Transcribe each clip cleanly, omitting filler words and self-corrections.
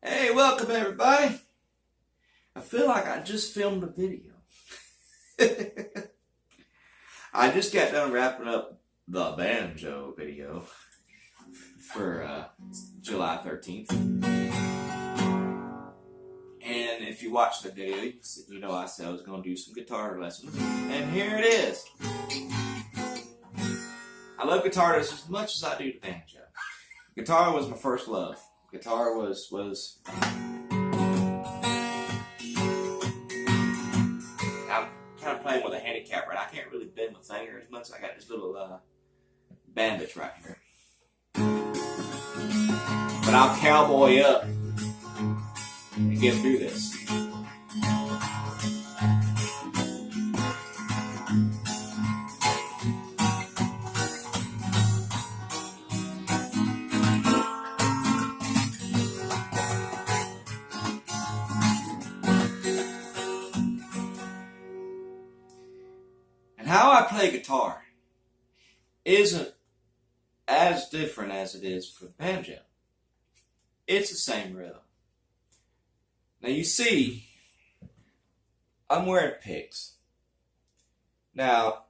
Hey, welcome everybody. I feel like I just filmed a video. I just got done wrapping up the banjo video for July 13th. And if you watch the video, you know I said I was going to do some guitar lessons. And here it is. I love guitar as much as I do the banjo. Guitar was my first love. Guitar was I'm kind of playing with a handicap right. I can't really bend my finger as much. I got this little bandage right here. But I'll cowboy up and get through this. How I play guitar isn't as different as it is for the banjo. It's the same rhythm. Now you see, I'm wearing picks. Now,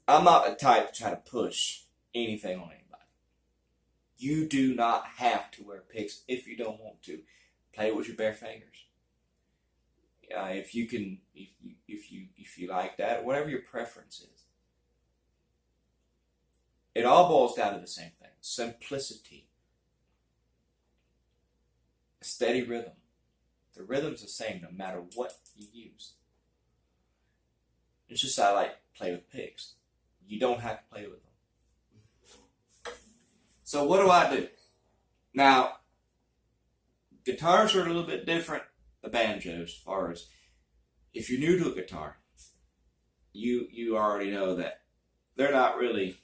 I'm not the type to try to push anything on anybody. You do not have to wear picks if you don't want to. Play with your bare fingers. If you like that, whatever your preference is. It all boils down to the same thing: simplicity, a steady rhythm. The rhythm's the same no matter what you use. It's just I like to play with picks. You don't have to play with them. So what do? Now, guitars are a little bit different. The banjo, as far as if you're new to a guitar, you already know that they're not really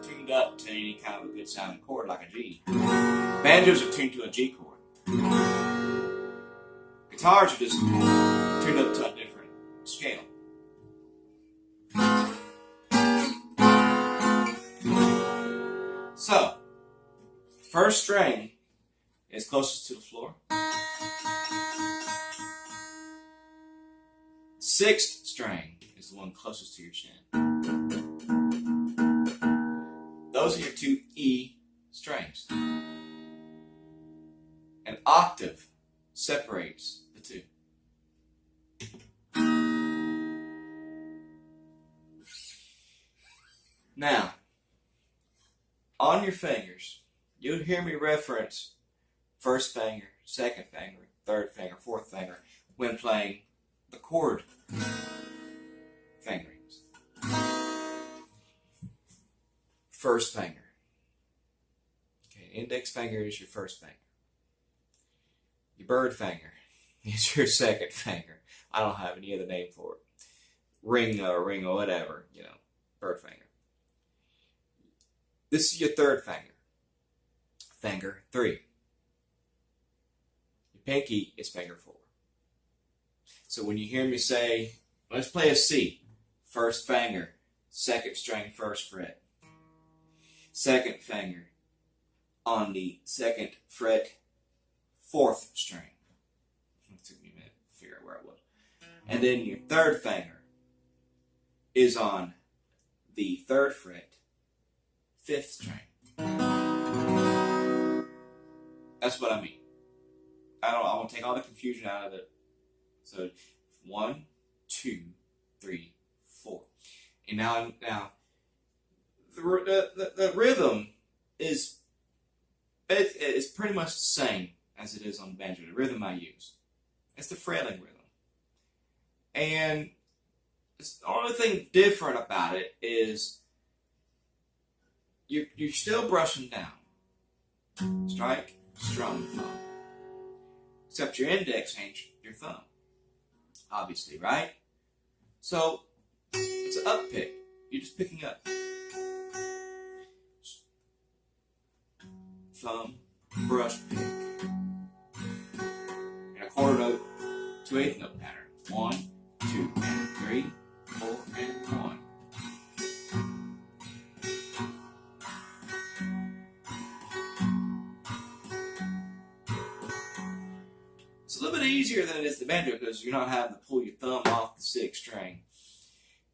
tuned up to any kind of a good sounding chord like a G. Banjos are tuned to a G chord. Guitars are just tuned up to a different scale. So, first string is closest to the floor. Sixth string is the one closest to your chin. Those are your two E strings. An octave separates the two. Now, on your fingers, you'll hear me reference first finger, second finger, third finger, fourth finger when playing the chord fingerings. First finger. Okay, index finger is your first finger. Your bird finger is your second finger. I don't have any other name for it. Ring or whatever, bird finger. This is your third finger. Finger 3. Pinky is finger 4. So when you hear me say, let's play a C, first finger, second string, first fret. Second finger on the second fret, fourth string. It took me a minute to figure out where I was. And then your third finger is on the third fret, fifth string. That's what I mean. I want to take all the confusion out of it. So 1, 2, 3, 4, and now the rhythm is pretty much the same as it is on the banjo. The rhythm I use, it's the fretting rhythm, and the only thing different about it is you're still brushing down, strike, strum, thumb. Except your index ain't your thumb, obviously, right? So, it's an up pick. You're just picking up. Thumb, brush pick. And a quarter note to eighth note pattern. 1, 2, and 3, 4, and 1. It's a little bit easier than it is the banjo because you're not having to pull your thumb off the 6th string.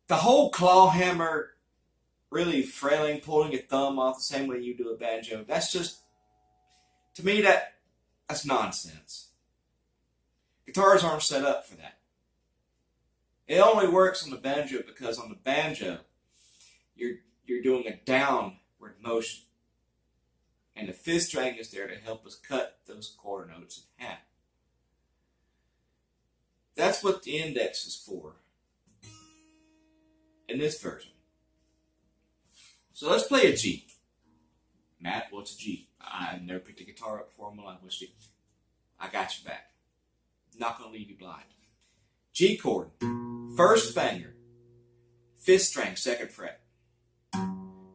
The whole claw hammer, really frailing, pulling your thumb off the same way you do a banjo, that's just, to me, that's nonsense. Guitars aren't set up for that. It only works on the banjo because on the banjo, you're doing a downward motion. And the 5th string is there to help us cut those quarter notes in half. That's what the index is for in this version. So let's play a G. Matt, what's a G? I've never picked a guitar up before in my life. What's G? I got your back. Not going to leave you blind. G chord, 1st finger, 5th string, 2nd fret.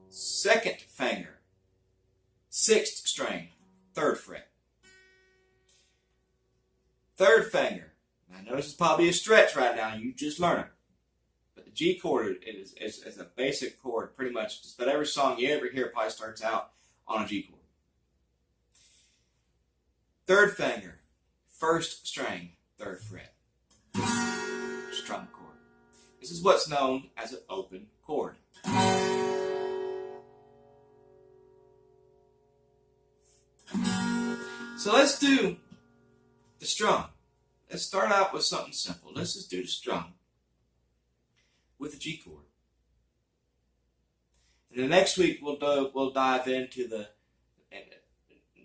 2nd finger, 6th string, 3rd fret. 3rd finger. Now notice it's probably a stretch right now. You just learn it. But the G chord is a basic chord. Pretty much just about every song you ever hear probably starts out on a G chord. 3rd finger, 1st string, 3rd fret. Strum chord. This is what's known as an open chord. So let's do the strum. Let's start out with something simple. Let's just do the strum with the G chord. And the next week we'll dive into the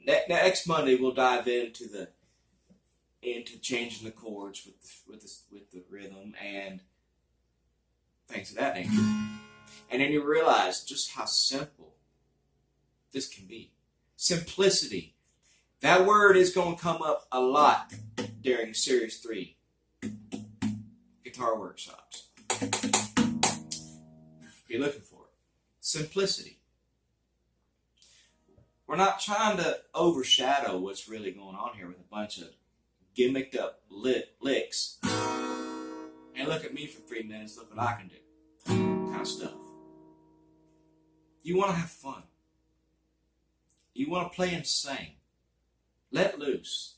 next Monday we'll dive into changing the chords with the rhythm and things of that nature. And then you realize just how simple this can be. Simplicity. That word is going to come up a lot during Series 3 guitar workshops. Be looking for it. Simplicity. We're not trying to overshadow what's really going on here with a bunch of gimmicked up licks. And look at me for 3 minutes, look what I can do. Kind of stuff. You want to have fun. You want to play and sing. Let loose.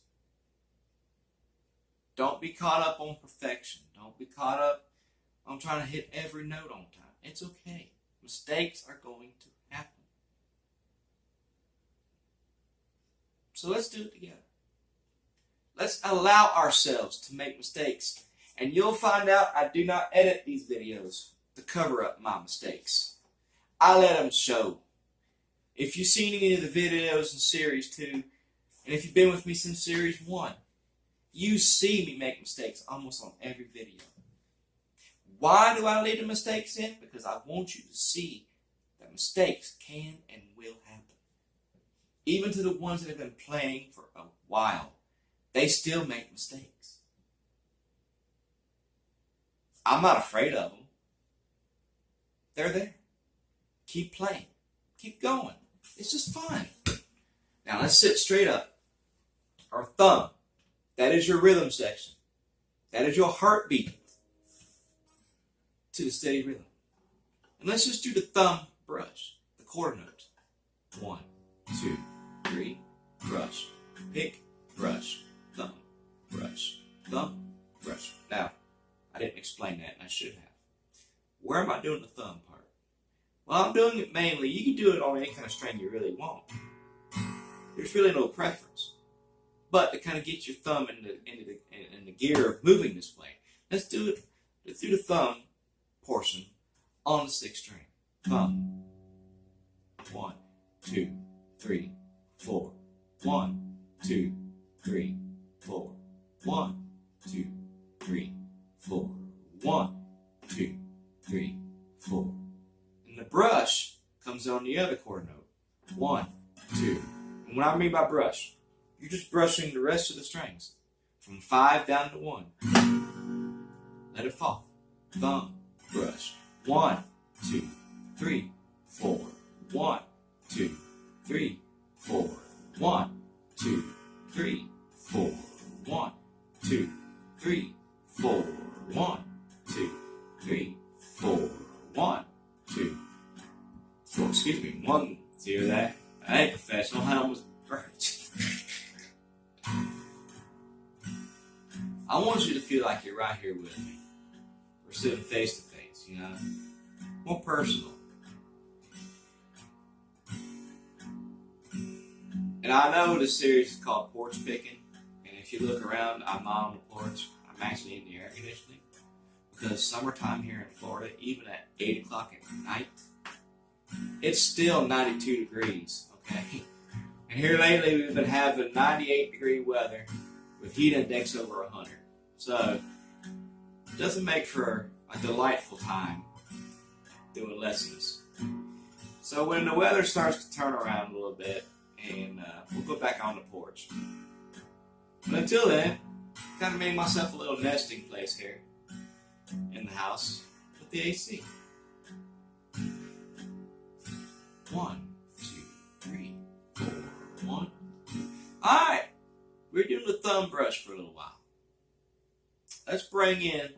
Don't be caught up on perfection. Don't be caught up on trying to hit every note on time. It's okay. Mistakes are going to happen. So let's do it together. Let's allow ourselves to make mistakes. And you'll find out I do not edit these videos to cover up my mistakes. I let them show. If you've seen any of the videos in Series 2, and if you've been with me since Series 1, you see me make mistakes almost on every video. Why do I leave the mistakes in? Because I want you to see that mistakes can and will happen. Even to the ones that have been playing for a while, they still make mistakes. I'm not afraid of them. They're there. Keep playing. Keep going. It's just fun. Now let's sit straight up. Our thumb. That is your rhythm section. That is your heartbeat to the steady rhythm. And let's just do the thumb brush, the quarter notes. 1, 2, 3, brush. Pick, brush, thumb, brush, thumb, brush. Now, I didn't explain that, and I should have. Where am I doing the thumb part? Well, I'm doing it mainly. You can do it on any kind of string you really want. There's really no preference. But to kind of get your thumb in the gear of moving this way, let's do it. Let's do the thumb portion on the 6th string. Thumb. 1, 2, 3, 4. 1, 2, 3, 4. 1, 2, 3, 4. 1, 2, 3, 4. And the brush comes on the other quarter note. 1, 2. And what I mean by brush, you're just brushing the rest of the strings from 5 down to 1. Let it fall. Thumb, brush. 1, 2, 3, 4. 1, 2, 3, 4. 1, 2, 3, 4. 1, 2, 3, 4. 1, 2, 3, 4. 1, 2, 4. Excuse me. 1. See that? I ain't professional. I almost burnt. I want you to feel like you're right here with me. We're sitting face to face, you know, more personal. And I know this series is called Porch Picking, and if you look around, I'm not on the porch. I'm actually in the air conditioning because summertime here in Florida, even at 8 o'clock at night, it's still 92 degrees, okay? And here lately, we've been having 98-degree weather with heat index over 100. So, it doesn't make for a delightful time doing lessons. So when the weather starts to turn around a little bit, and we'll go back on the porch. But until then, kind of made myself a little nesting place here in the house with the AC. 1, 2, 3, 4, 1, 2. Alright, we're doing the thumb brush for a little while. Let's bring in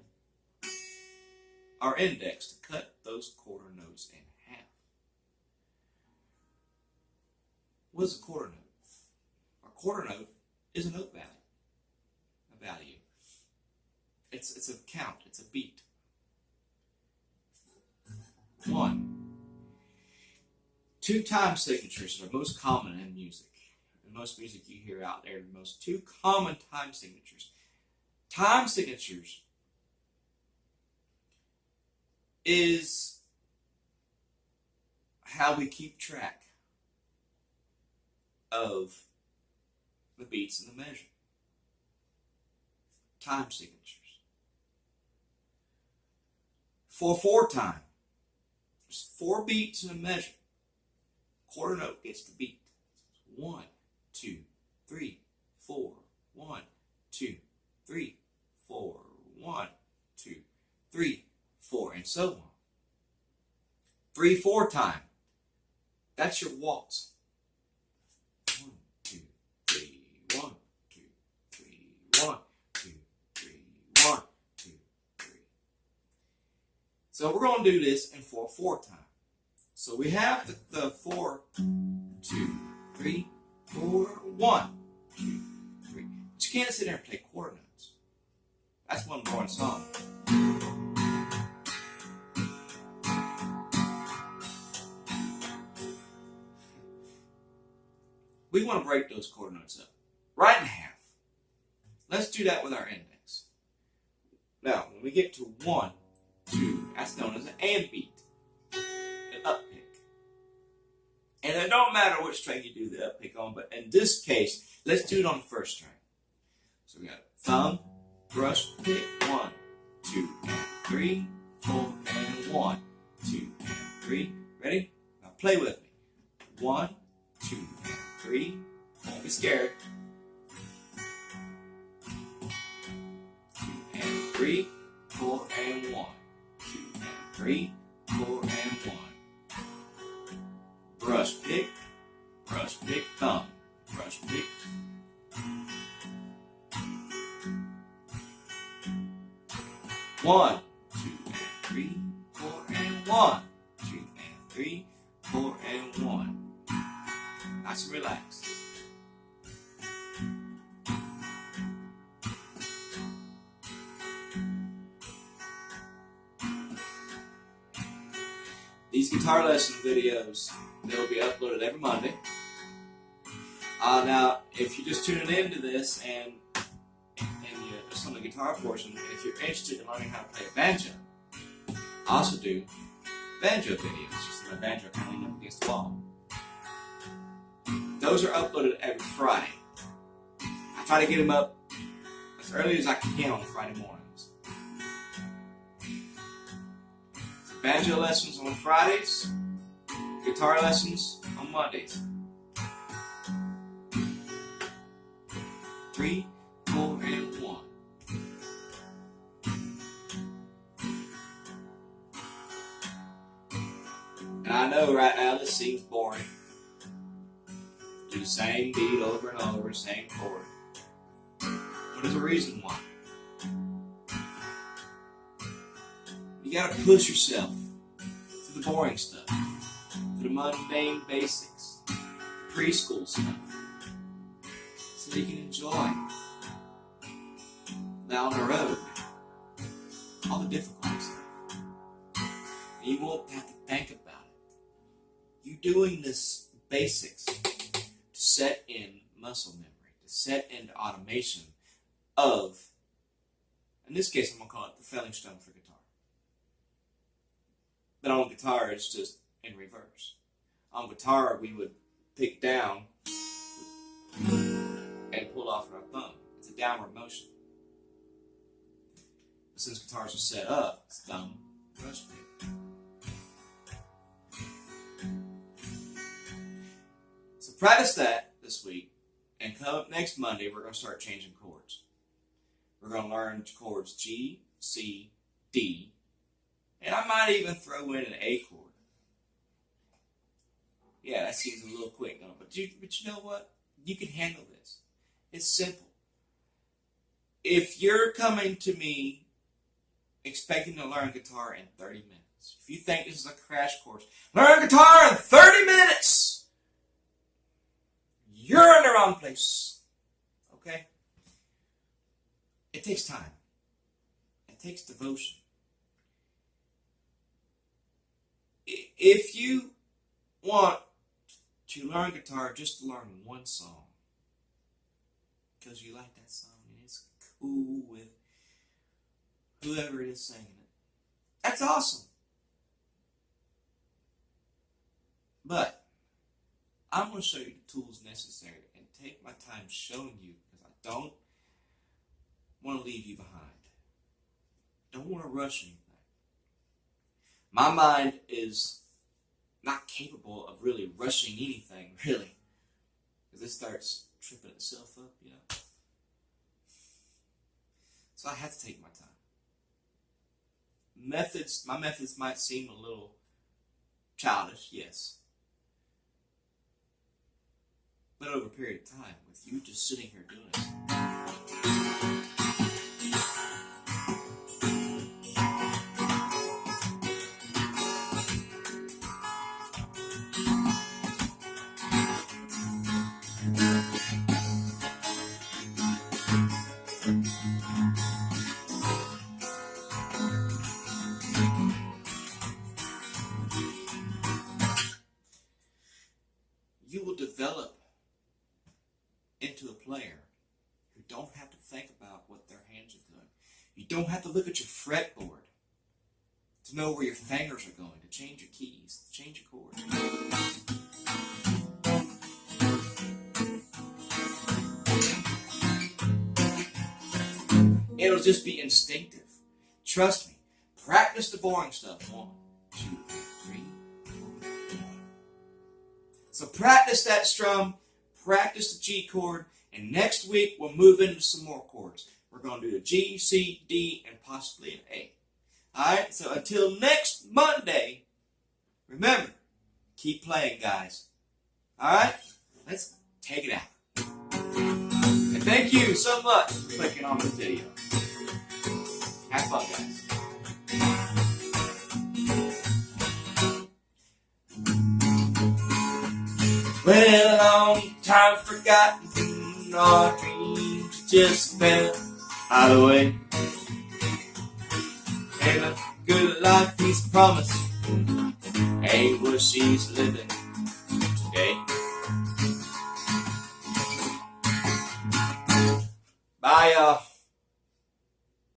our index to cut those quarter notes in half. What is a quarter note? A quarter note is a note value. A value. It's a count. It's a beat. 1. 2 time signatures are most common in music. In most music you hear out there, the most 2 common time signatures. Time signatures is how we keep track of the beats in the measure. Time signatures. For 4 time, there's 4 beats in a measure. Quarter note gets the beat. 1, 2, 3, 4. 1, 2, 3, 4. 1, 2, 3, 4, and so on. 3/4 time. That's your waltz. 1, 2, 3, 1, 2, 3, 1, 2, 3, 1, 2, 3. So we're going to do this in 4/4 time. So we have the 4, 2, 3, 4, 1, 2, 3. But you can't sit there and play quarter notes. That's one boring song. We want to break those quarter notes up right in half. Let's do that with our index. Now, when we get to 1, 2, that's known as an and beat, an up pick. And it don't matter which string you do the up pick on, but in this case, let's do it on the first string. So we got thumb, brush, pick, 1, 2, and 3, 4, and 1, 2, and 3. Ready? Now play with me. 1, 2, and 3. Don't be scared. 2 and 3, 4 and 1. 2 and 3, 4 and 1. Brush pick, thumb, brush pick. One, 2 and 3, 4 and 1. 2 and 3, 4 and 1. Nice and relaxed. These guitar lesson videos, they will be uploaded every Monday. Now, if you're just tuning into this and you're just on the guitar portion, if you're interested in learning how to play banjo, I also do banjo videos, just my banjo kind of leaning up against the wall. Those are uploaded every Friday. I try to get them up as early as I can on Friday mornings. So banjo lessons on Fridays, guitar lessons on Mondays. 3, 4, and 1. And I know right now this seems boring. Do the same beat over and over, same chord. But there's a reason why. You gotta push yourself to the boring stuff, to the mundane basics, preschool stuff, so that you can enjoy down the road all the difficult stuff. And you won't have to think about it. You doing this basics to set in muscle memory, to set into automation of, in this case I'm going to call it the felling strum for guitar. But on guitar it's just in reverse. On guitar we would pick down and pull off our thumb. It's a downward motion. But since guitars are set up, it's thumb, brush pick. So practice that this week, and come up next Monday, we're going to start changing chords. We're going to learn chords G, C, D, and I might even throw in an A chord. Yeah, that seems a little quick, don't it? But you know what? You can handle this. It's simple. If you're coming to me expecting to learn guitar in 30 minutes, if you think this is a crash course, learn guitar in 30 minutes, you're in the wrong place. Okay? It takes time. It takes devotion. If you want to learn guitar just to learn one song, because you like that song and it's cool with whoever it is singing it, that's awesome. But I'm going to show you the tools necessary and take my time showing you, because I don't want to leave you behind. Don't want to rush anything. My mind is not capable of really rushing anything, really, because it starts tripping itself up, you know. So I have to take my time. My methods might seem a little childish, yes. But over a period of time, with you just sitting here doing it, you will develop into a player who don't have to think about what their hands are doing. You don't have to look at your fretboard to know where your fingers are going, to change your keys, to change your chords. It'll just be instinctive. Trust me. Practice the boring stuff. 1, 2, 3, 4. So practice that strum, practice the G chord, and next week we'll move into some more chords. We're going to do a G, C, D, and possibly an A. Alright, so until next Monday, remember, keep playing, guys. Alright, let's take it out. And thank you so much for clicking on this video. Have fun, guys. Well, long time forgotten, our dreams just fell out of the way. And a good life he's promised ain't what she's living today. Bye, y'all.